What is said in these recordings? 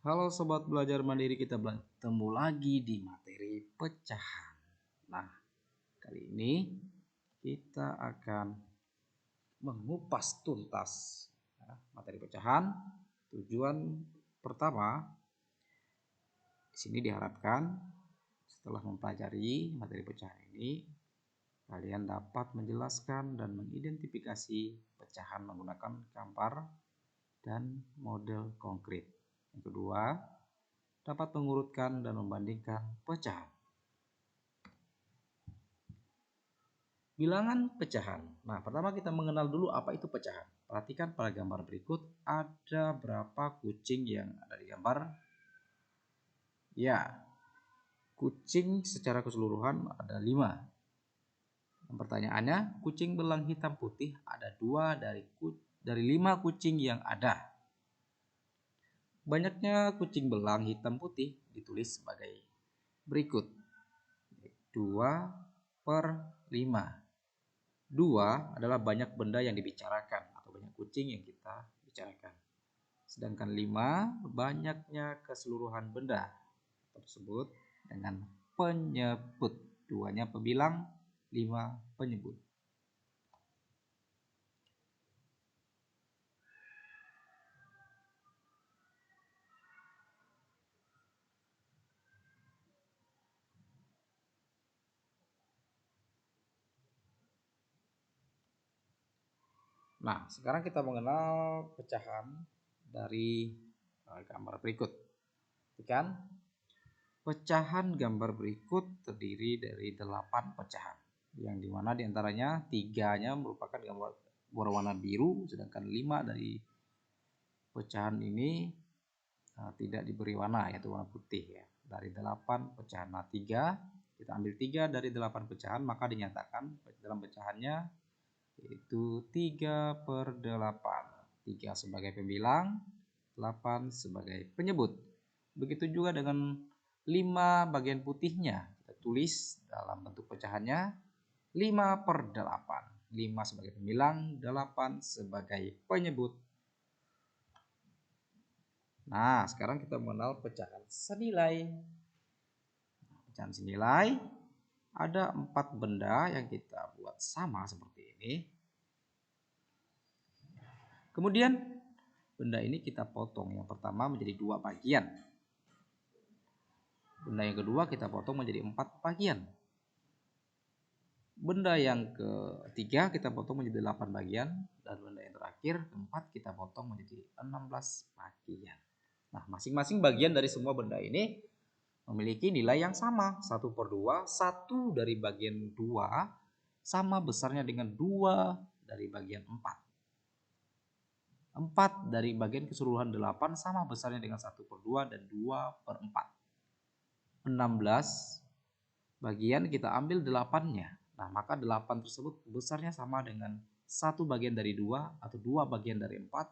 Halo Sobat Belajar Mandiri, kita bertemu lagi di materi pecahan. Nah, kali ini kita akan mengupas tuntas materi pecahan. Tujuan pertama, di sini diharapkan setelah mempelajari materi pecahan ini, kalian dapat menjelaskan dan mengidentifikasi pecahan menggunakan gambar dan model konkret. Yang kedua, dapat mengurutkan dan membandingkan pecahan. Bilangan pecahan. Nah, pertama kita mengenal dulu apa itu pecahan. Perhatikan pada gambar berikut, ada berapa kucing yang ada di gambar? Ya, kucing secara keseluruhan ada 5. Pertanyaannya, kucing belang hitam putih ada 2 dari 5 kucing yang ada. Banyaknya kucing belang hitam putih ditulis sebagai berikut. 2/5. 2 adalah banyak benda yang dibicarakan atau banyak kucing yang kita bicarakan. Sedangkan 5 banyaknya keseluruhan benda tersebut dengan penyebut. 2-nya pembilang, 5 penyebut. Nah, sekarang kita mengenal pecahan dari gambar berikut. Kan? Pecahan gambar berikut terdiri dari 8 pecahan, yang dimana diantaranya 3-nya merupakan gambar berwarna biru, sedangkan 5 dari pecahan ini tidak diberi warna, yaitu warna putih ya. Dari 8 pecahan, nah 3 kita ambil 3 dari 8 pecahan, maka dinyatakan dalam pecahannya yaitu 3/8. 3 sebagai pembilang, 8 sebagai penyebut. Begitu juga dengan 5 bagian putihnya, kita tulis dalam bentuk pecahannya 5/8. 5 sebagai pembilang, 8 sebagai penyebut. Nah, sekarang kita mengenal pecahan senilai. Pecahan senilai ada 4 benda yang kita buat sama seperti ini. Kemudian benda ini kita potong. Yang pertama menjadi 2 bagian. Benda yang kedua kita potong menjadi 4 bagian. Benda yang ketiga kita potong menjadi 8 bagian. Dan benda yang terakhir, keempat, kita potong menjadi 16 bagian. Nah, masing-masing bagian dari semua benda ini memiliki nilai yang sama. 1/2, 1 dari bagian 2 sama besarnya dengan 2 dari bagian 4. 4 dari bagian keseluruhan 8 sama besarnya dengan 1/2 dan 2/4. 16 bagian kita ambil 8-nya. Nah, maka 8 tersebut besarnya sama dengan 1 bagian dari 2 atau 2 bagian dari 4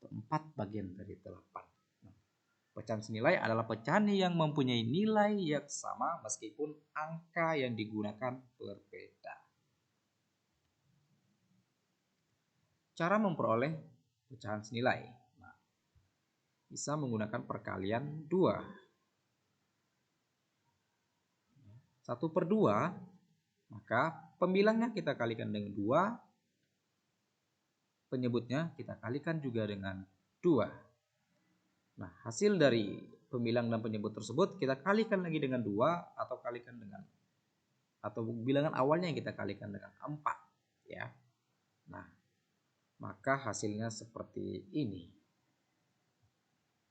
atau 4 bagian dari 8. Nah, pecahan senilai adalah pecahan yang mempunyai nilai yang sama meskipun angka yang digunakan berbeda. Cara memperoleh pecahan senilai. Nah, bisa menggunakan perkalian 2. 1/2, maka pembilangnya kita kalikan dengan 2, penyebutnya kita kalikan juga dengan 2. Nah, hasil dari pembilang dan penyebut tersebut kita kalikan lagi dengan 2 atau kalikan dengan bilangan awalnya yang kita kalikan dengan 4 ya. Nah, maka hasilnya seperti ini.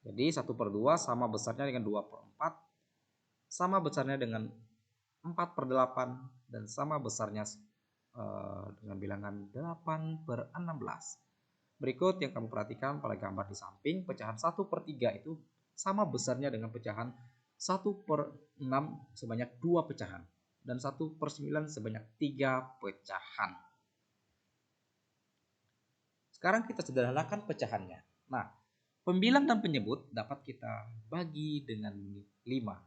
Jadi 1/2 sama besarnya dengan 2/4, sama besarnya dengan 4/8, dan sama besarnya dengan bilangan 8/16. Berikut yang kamu perhatikan pada gambar di samping, pecahan 1/3 itu sama besarnya dengan pecahan 1/6 sebanyak 2 pecahan, dan 1/9 sebanyak 3 pecahan. Sekarang kita sederhanakan pecahannya. Nah, pembilang dan penyebut dapat kita bagi dengan 5.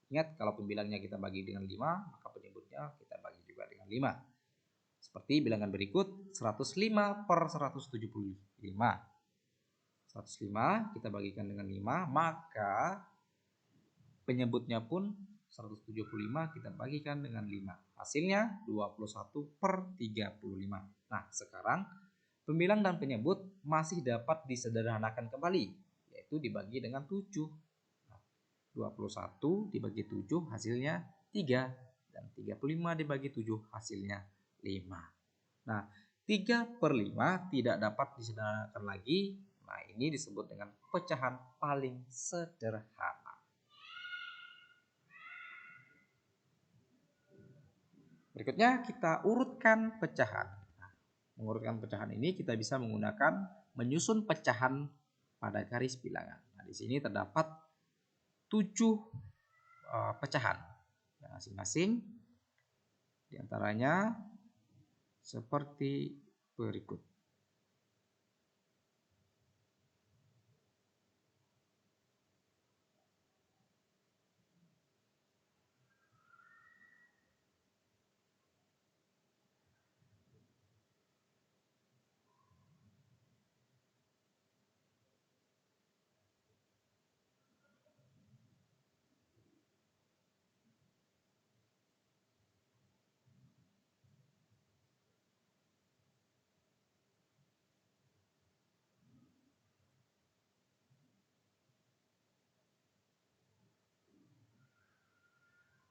Ingat, kalau pembilangnya kita bagi dengan 5, maka penyebutnya kita bagi juga dengan 5. Seperti bilangan berikut, 105/175. 105 kita bagikan dengan 5, maka penyebutnya pun 175 kita bagikan dengan 5. Hasilnya 21/35. Nah, sekarang pembilang dan penyebut masih dapat disederhanakan kembali, yaitu dibagi dengan 7. 21 dibagi 7 hasilnya 3, dan 35 dibagi 7 hasilnya 5. Nah, 3/5 tidak dapat disederhanakan lagi. Nah, ini disebut dengan pecahan paling sederhana. Berikutnya kita urutkan pecahan. Nah, mengurutkan pecahan ini kita bisa menggunakan menyusun pecahan pada garis bilangan. Nah, di sini terdapat 7 pecahan masing-masing, diantaranya seperti berikut.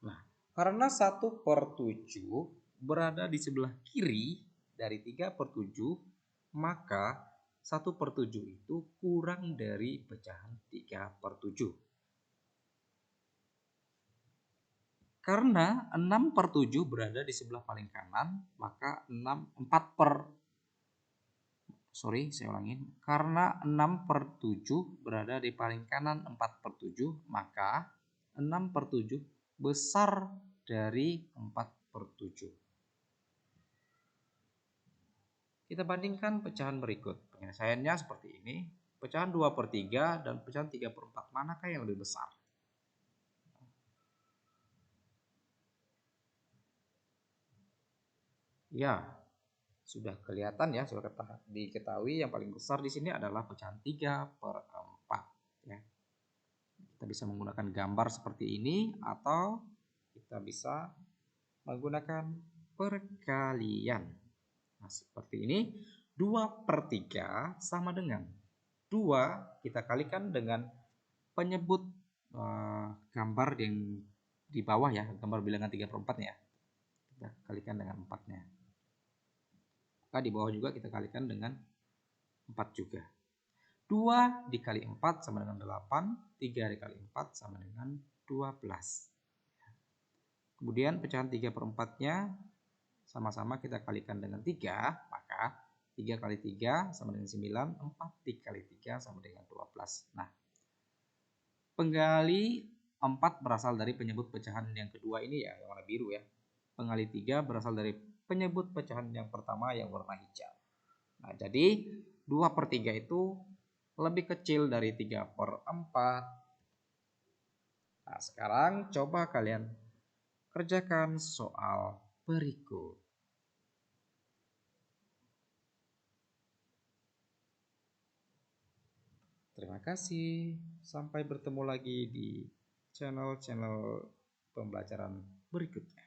Nah, karena 1/7 berada di sebelah kiri dari 3/7, maka 1/7 itu kurang dari pecahan 3/7. Karena 6/7 berada di sebelah paling kanan, maka 6/7 berada di paling kanan 4/7, maka 6/7 besar dari 4/7. Kita bandingkan pecahan berikut. Penyelesaiannya seperti ini. Pecahan 2/3 dan pecahan 3/4. Manakah yang lebih besar? Ya, sudah kelihatan ya, sudah diketahui yang paling besar di sini adalah pecahan 3/4 ya. Kita bisa menggunakan gambar seperti ini atau kita bisa menggunakan perkalian. Nah, seperti ini 2/3 sama dengan 2 kita kalikan dengan penyebut gambar yang di bawah ya, gambar bilangan 3/4 ya. Kita kalikan dengan 4-nya. Maka di bawah juga kita kalikan dengan 4 juga. 2 dikali 4 sama dengan 8, 3 dikali 4 sama dengan 12. Kemudian pecahan 3/4-nya sama-sama kita kalikan dengan 3, maka 3 kali 3 sama dengan 9, 4 dikali 3 sama dengan 12. Nah, penggali 4 berasal dari penyebut pecahan yang kedua ini ya, yang warna biru ya. Penggali 3 berasal dari penyebut pecahan yang pertama yang warna hijau. Nah, jadi 2/3 itu lebih kecil dari 3/4. Nah, sekarang coba kalian kerjakan soal berikut. Terima kasih. Sampai bertemu lagi di channel-channel pembelajaran berikutnya.